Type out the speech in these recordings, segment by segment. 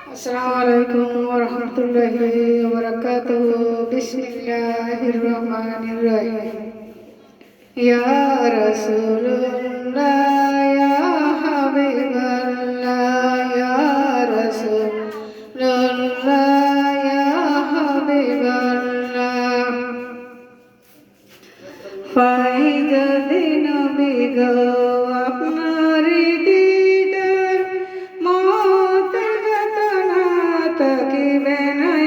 Assalamualaikum warahmatullahi wabarakatuh. Bismillahirrahmanirrahim. Ya Rasulullah, ya Habiballah, ya Rasulullah, ya Habiballah. Faida din bigo apnari didar mauter gatana takibe na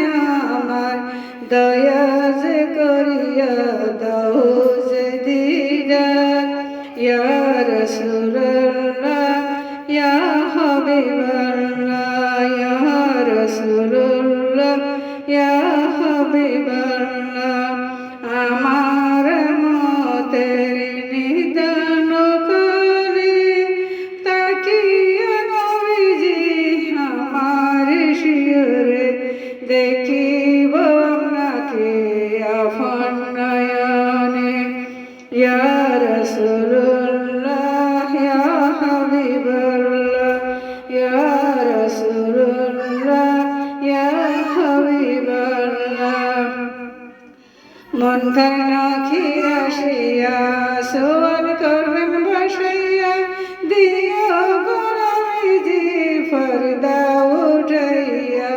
amar daya je koriya dao je didar ya Rasulullah ya Habiballah ya Rasulullah ya Habiballah আমার মতের নিদান কালে তাকিয়ে নবীজি আমার শিয়রে দেখিব আপনাকে আপন নয়নে ইয়া রাসূলুল্লাহ ইয়া হাবিবাল্লাহ ইয়া রাসূলুল্লাহ ইয়া হাবিবাল্লাহ মন খানা খিরাশিয়া সোয়াল করবেন বসাইয়া দিও গোলামিজি ফরদা উঠাইয়া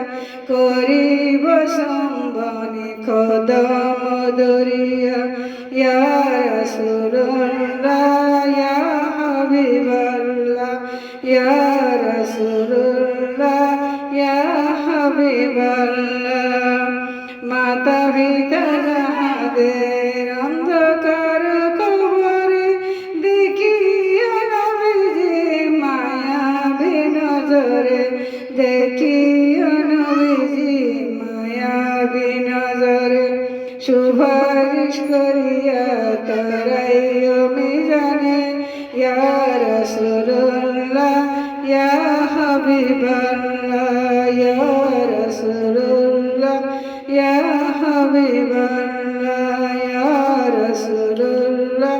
করিব সম্বনে কদম দরিয়া ইয়া রাসূলুল্লাহ ইয়া হাবিবাল্লাহ ইয়া রাসূলুল্লাহ ইয়া হাবিবাল্লাহ মাতা পিতা যাহাদের অন্ধকার কবরে দেখিয়া নবীজি মায়াবী নজরে দেখিয়া নবীজি মায়াবী নজরে সুপারিশ করিয়া তারাইও মিজানে ইয়া রাসূলুল্লাহ ইয়া হাবিবাল্লাহ ইয়া রাসূলুল্লাহ ইয়া হাবিবাল্লাহ ইয়া রাসূলুল্লাহ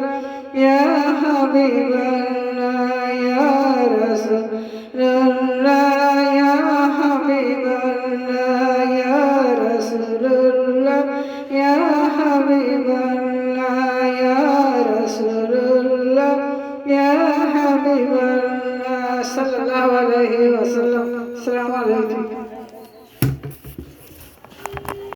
ইয়া হাবিবাল্লাহ ইয়া রাসূলুল্লাহ